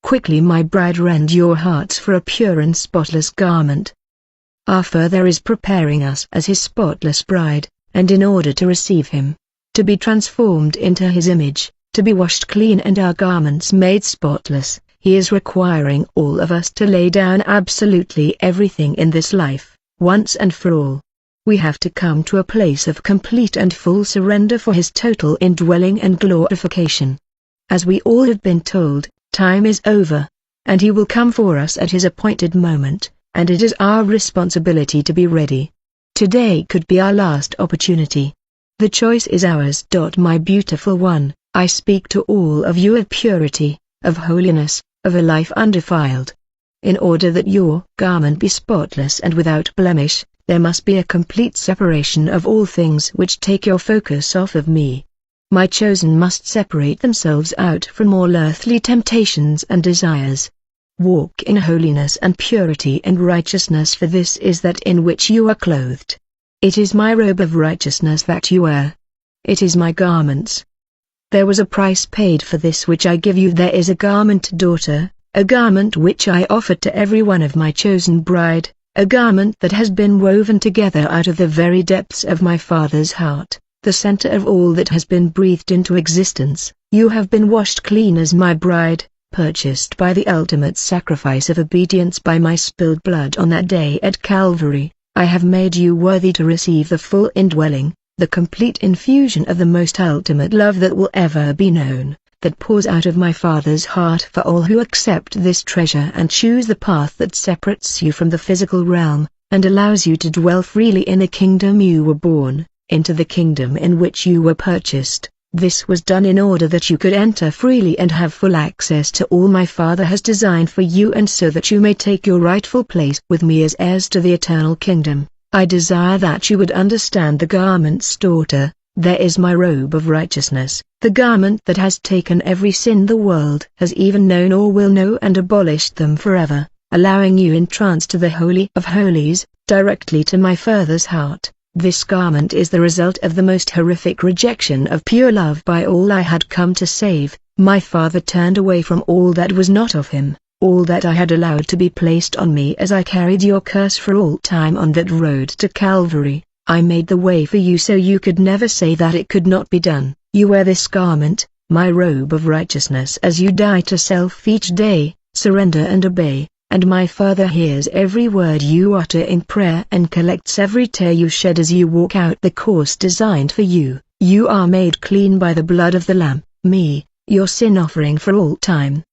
quickly my bride rend your hearts for a pure and spotless garment. Our Father is preparing us as his spotless bride, and in order to receive him, to be transformed into his image, to be washed clean and our garments made spotless, he is requiring all of us to lay down absolutely everything in this life, once and for all. We have to come to a place of complete and full surrender for his total indwelling and glorification. As we all have been told, time is over, and he will come for us at his appointed moment, and it is our responsibility to be ready. Today could be our last opportunity. The choice is ours. My beautiful one, I speak to all of you of purity, of holiness, of a life undefiled. In order that your garment be spotless and without blemish, there must be a complete separation of all things which take your focus off of me. My chosen must separate themselves out from all earthly temptations and desires. Walk in holiness and purity and righteousness, for this is that in which you are clothed. It is my robe of righteousness that you wear. It is my garments. There was a price paid for this which I give you. There is a garment, daughter, a garment which I offered to every one of my chosen bride, a garment that has been woven together out of the very depths of my Father's heart, the center of all that has been breathed into existence. You have been washed clean as my bride, purchased by the ultimate sacrifice of obedience by my spilled blood on that day at Calvary. I have made you worthy to receive the full indwelling, the complete infusion of the most ultimate love that will ever be known, that pours out of my Father's heart for all who accept this treasure and choose the path that separates you from the physical realm, and allows you to dwell freely in the kingdom you were born, into the kingdom in which you were purchased. This was done in order that you could enter freely and have full access to all my Father has designed for you, and so that you may take your rightful place with me as heirs to the eternal kingdom. I desire that you would understand the garments, daughter. There is my robe of righteousness, the garment that has taken every sin the world has even known or will know and abolished them forever, allowing you entrance to the Holy of Holies, directly to my Father's heart. This garment is the result of the most horrific rejection of pure love by all I had come to save. My Father turned away from all that was not of him, all that I had allowed to be placed on me as I carried your curse for all time on that road to Calvary. I made the way for you so you could never say that it could not be done. You wear this garment, my robe of righteousness, as you die to self each day, surrender and obey. And my Father hears every word you utter in prayer and collects every tear you shed as you walk out the course designed for you. You are made clean by the blood of the Lamb, me, your sin offering for all time.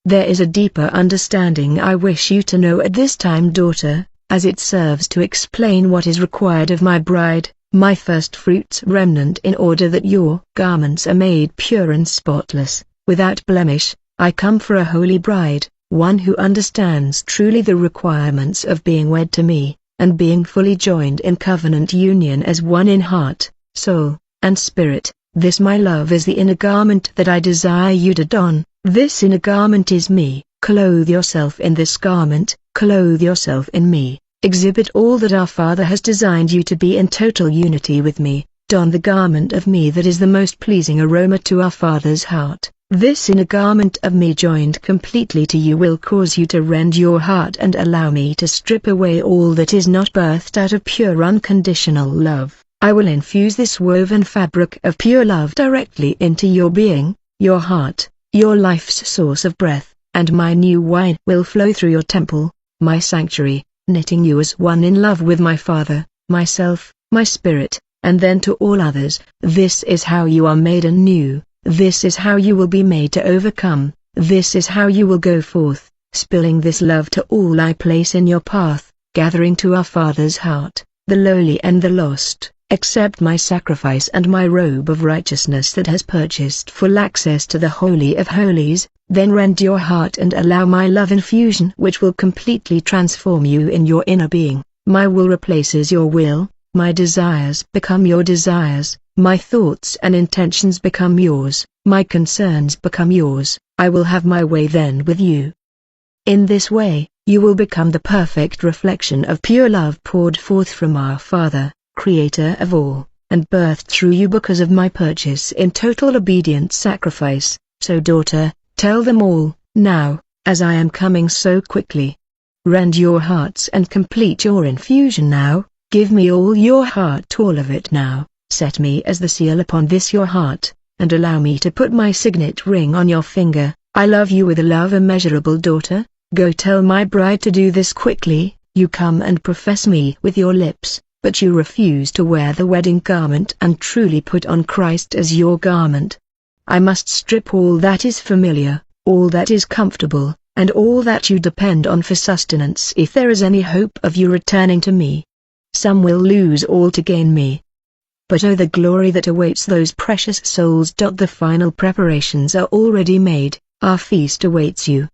There is a deeper understanding I wish you to know at this time, daughter, as it serves to explain what is required of my bride, my first fruits remnant, in order that your garments are made pure and spotless, without blemish. I come for a holy bride, one who understands truly the requirements of being wed to me, and being fully joined in covenant union as one in heart, soul, and spirit. This my love is the inner garment that I desire you to don. This inner garment is me. Clothe yourself in this garment, clothe yourself in me, exhibit all that our Father has designed you to be in total unity with me. Don the garment of me that is the most pleasing aroma to our Father's heart. This inner garment of me joined completely to you will cause you to rend your heart and allow me to strip away all that is not birthed out of pure unconditional love. I will infuse this woven fabric of pure love directly into your being, your heart, your life's source of breath, and my new wine will flow through your temple, my sanctuary, knitting you as one in love with my Father, myself, my spirit, and then to all others. This is how you are made anew. This is how you will be made to overcome. This is how you will go forth, spilling this love to all I place in your path, gathering to our Father's heart, the lowly and the lost. Accept my sacrifice and my robe of righteousness that has purchased full access to the Holy of Holies, then rend your heart and allow my love infusion, which will completely transform you in your inner being. My will replaces your will, my desires become your desires, my thoughts and intentions become yours, my concerns become yours. I will have my way then with you. In this way, you will become the perfect reflection of pure love poured forth from our Father, Creator of all, and birthed through you because of my purchase in total obedient sacrifice. So daughter, tell them all, now, as I am coming so quickly. Rend your hearts and complete your infusion now. Give me all your heart, all of it now. Set me as the seal upon this your heart, and allow me to put my signet ring on your finger. I love you with a love immeasurable, daughter. Go tell my bride to do this quickly. You come and profess me with your lips, but you refuse to wear the wedding garment and truly put on Christ as your garment. I must strip all that is familiar, all that is comfortable, and all that you depend on for sustenance if there is any hope of you returning to me. Some will lose all to gain me. But oh, the glory that awaits those precious souls. The final preparations are already made, our feast awaits you.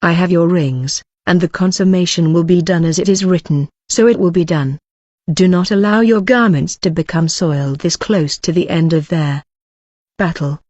I have your rings, and the consummation will be done as it is written, so it will be done. Do not allow your garments to become soiled this close to the end of their battle.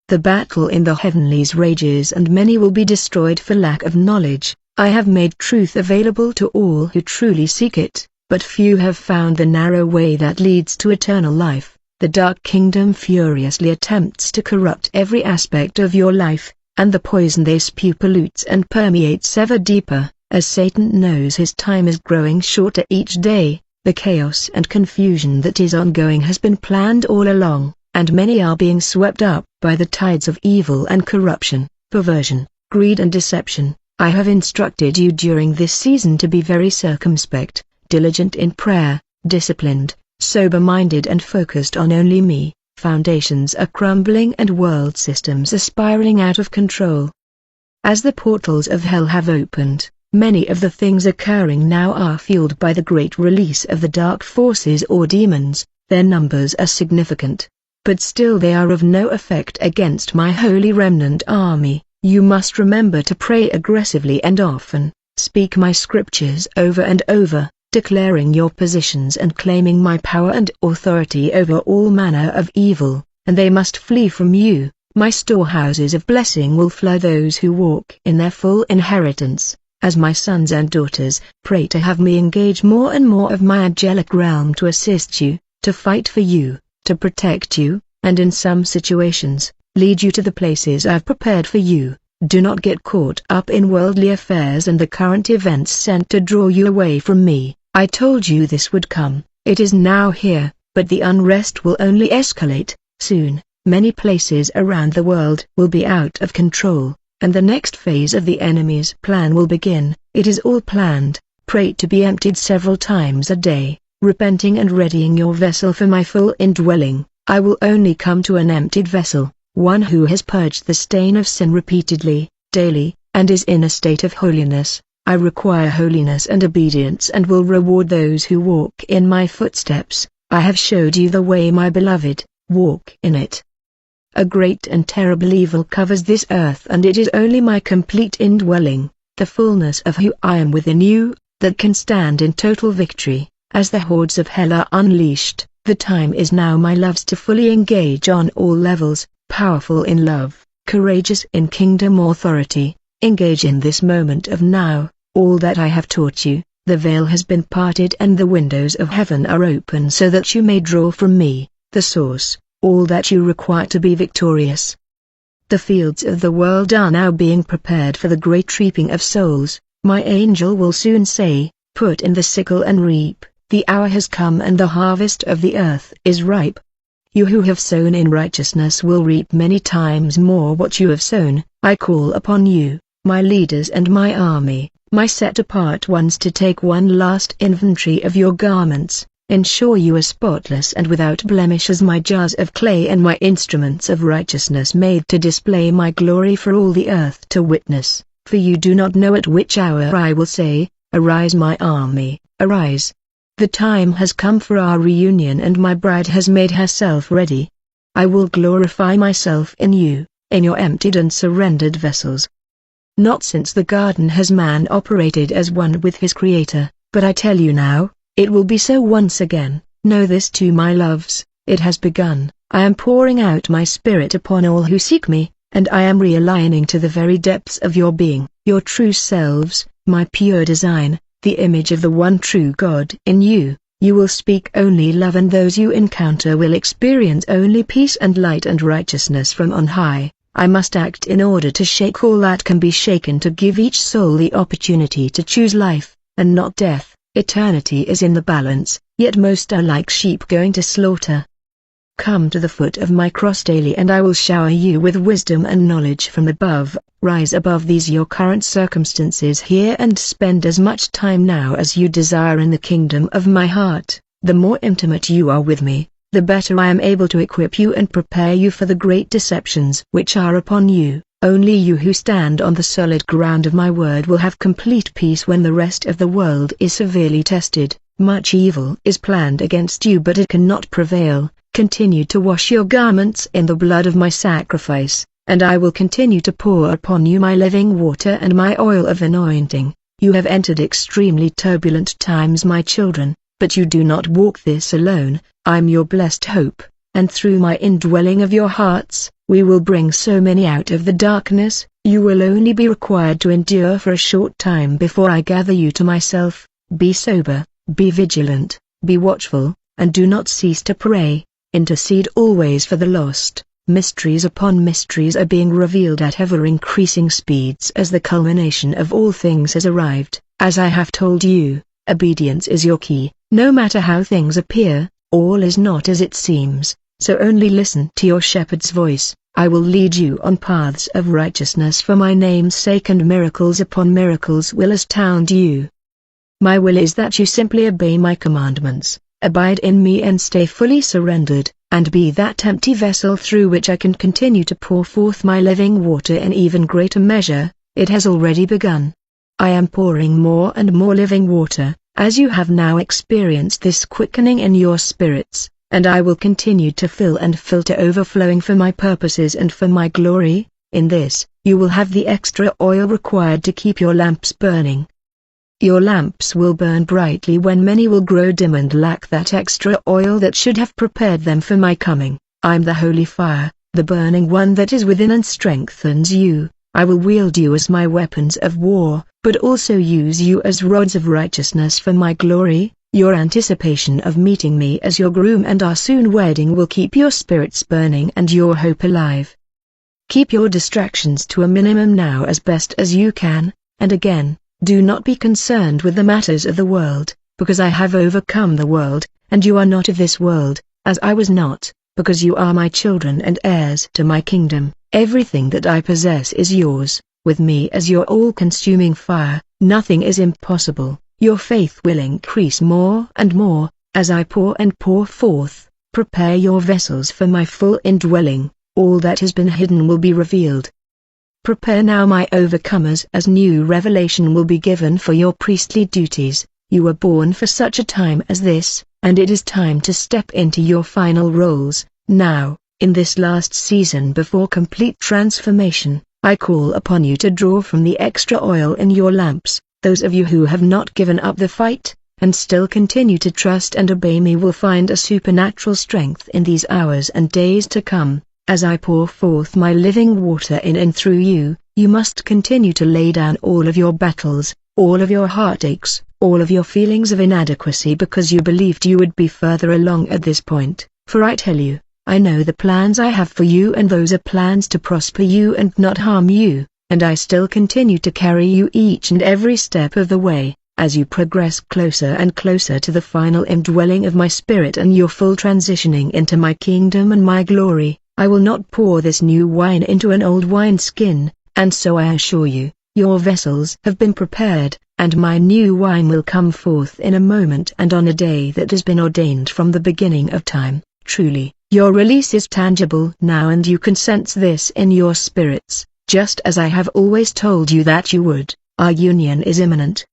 The battle in the heavenlies rages and many will be destroyed for lack of knowledge. I have made truth available to all who truly seek it, but few have found the narrow way that leads to eternal life. The dark kingdom furiously attempts to corrupt every aspect of your life, and the poison they spew pollutes and permeates ever deeper, as Satan knows his time is growing shorter each day. The chaos and confusion that is ongoing has been planned all along, and many are being swept up by the tides of evil and corruption, perversion, greed and deception. I have instructed you during this season to be very circumspect, diligent in prayer, disciplined, sober-minded and focused on only me. Foundations are crumbling and world systems are spiraling out of control. As the portals of hell have opened, many of the things occurring now are fueled by the great release of the dark forces or demons. Their numbers are significant, but still they are of no effect against my holy remnant army. You must remember to pray aggressively and often, speak my scriptures over and over, declaring your positions and claiming my power and authority over all manner of evil, and they must flee from you. My storehouses of blessing will flood those who walk in their full inheritance. As my sons and daughters, pray to have me engage more and more of my angelic realm to assist you, to fight for you, to protect you, and in some situations, lead you to the places I've prepared for you. Do not get caught up in worldly affairs and the current events sent to draw you away from me. I told you this would come, it is now here, but the unrest will only escalate. Soon, many places around the world will be out of control, and the next phase of the enemy's plan will begin. It is all planned. Pray to be emptied several times a day, repenting and readying your vessel for my full indwelling. I will only come to an emptied vessel, one who has purged the stain of sin repeatedly, daily, and is in a state of holiness. I require holiness and obedience and will reward those who walk in my footsteps. I have showed you the way, my beloved, walk in it. A great and terrible evil covers this earth, and it is only my complete indwelling, the fullness of who I am within you, that can stand in total victory. As the hordes of hell are unleashed, the time is now, my loves, to fully engage on all levels, powerful in love, courageous in kingdom authority. Engage in this moment of now. All that I have taught you, the veil has been parted and the windows of heaven are open so that you may draw from me, the source, all that you require to be victorious. The fields of the world are now being prepared for the great reaping of souls. My angel will soon say, put in the sickle and reap. The hour has come and the harvest of the earth is ripe. You who have sown in righteousness will reap many times more what you have sown. I call upon you, my leaders and my army, my set-apart ones, to take one last inventory of your garments. Ensure you are spotless and without blemish as my jars of clay and my instruments of righteousness made to display my glory for all the earth to witness. For you do not know at which hour I will say, arise my army, arise. The time has come for our reunion and my bride has made herself ready. I will glorify myself in you, in your emptied and surrendered vessels. Not since the garden has man operated as one with his Creator, but I tell you now, it will be so once again. Know this too, my loves, it has begun. I am pouring out my spirit upon all who seek me, and I am realigning to the very depths of your being, your true selves, my pure design, the image of the one true God in you. You will speak only love, and those you encounter will experience only peace and light and righteousness from on high. I must act in order to shake all that can be shaken, to give each soul the opportunity to choose life, and not death. Eternity is in the balance, yet most are like sheep going to slaughter. Come to the foot of my cross daily and I will shower you with wisdom and knowledge from above. Rise above these your current circumstances here and spend as much time now as you desire in the kingdom of my heart. The more intimate you are with me, the better I am able to equip you and prepare you for the great deceptions which are upon you. Only you who stand on the solid ground of my word will have complete peace when the rest of the world is severely tested. Much evil is planned against you but it cannot prevail. Continue to wash your garments in the blood of my sacrifice, and I will continue to pour upon you my living water and my oil of anointing. You have entered extremely turbulent times, my children, but you do not walk this alone. I am your blessed hope, and through my indwelling of your hearts, we will bring so many out of the darkness. You will only be required to endure for a short time before I gather you to myself. Be sober, be vigilant, be watchful, and do not cease to pray. Intercede always for the lost. Mysteries upon mysteries are being revealed at ever-increasing speeds as the culmination of all things has arrived. As I have told you, obedience is your key. No matter how things appear, all is not as it seems, so only listen to your shepherd's voice. I will lead you on paths of righteousness for my name's sake, and miracles upon miracles will astound you. My will is that you simply obey my commandments. Abide in me and stay fully surrendered, and be that empty vessel through which I can continue to pour forth my living water in even greater measure. It has already begun. I am pouring more and more living water, as you have now experienced this quickening in your spirits, and I will continue to fill and filter overflowing for my purposes and for my glory. In this, you will have the extra oil required to keep your lamps burning. Your lamps will burn brightly when many will grow dim and lack that extra oil that should have prepared them for my coming. I am the holy fire, the burning one that is within and strengthens you. I will wield you as my weapons of war, but also use you as rods of righteousness for my glory. Your anticipation of meeting me as your groom and our soon wedding will keep your spirits burning and your hope alive. Keep your distractions to a minimum now as best as you can, and again, do not be concerned with the matters of the world, because I have overcome the world, and you are not of this world, as I was not, because you are my children and heirs to my kingdom. Everything that I possess is yours. With me as your all-consuming fire, nothing is impossible. Your faith will increase more and more, as I pour and pour forth. Prepare your vessels for my full indwelling. All that has been hidden will be revealed. Prepare now, my overcomers, as new revelation will be given for your priestly duties. You were born for such a time as this, and it is time to step into your final roles. Now, in this last season before complete transformation, I call upon you to draw from the extra oil in your lamps. Those of you who have not given up the fight, and still continue to trust and obey me, will find a supernatural strength in these hours and days to come. As I pour forth my living water in and through you, you must continue to lay down all of your battles, all of your heartaches, all of your feelings of inadequacy, because you believed you would be further along at this point. For I tell you, I know the plans I have for you, and those are plans to prosper you and not harm you, and I still continue to carry you each and every step of the way, as you progress closer and closer to the final indwelling of my spirit and your full transitioning into my kingdom and my glory. I will not pour this new wine into an old wineskin, and so I assure you, your vessels have been prepared, and my new wine will come forth in a moment and on a day that has been ordained from the beginning of time. Truly, your release is tangible now, and you can sense this in your spirits, just as I have always told you that you would. Our union is imminent,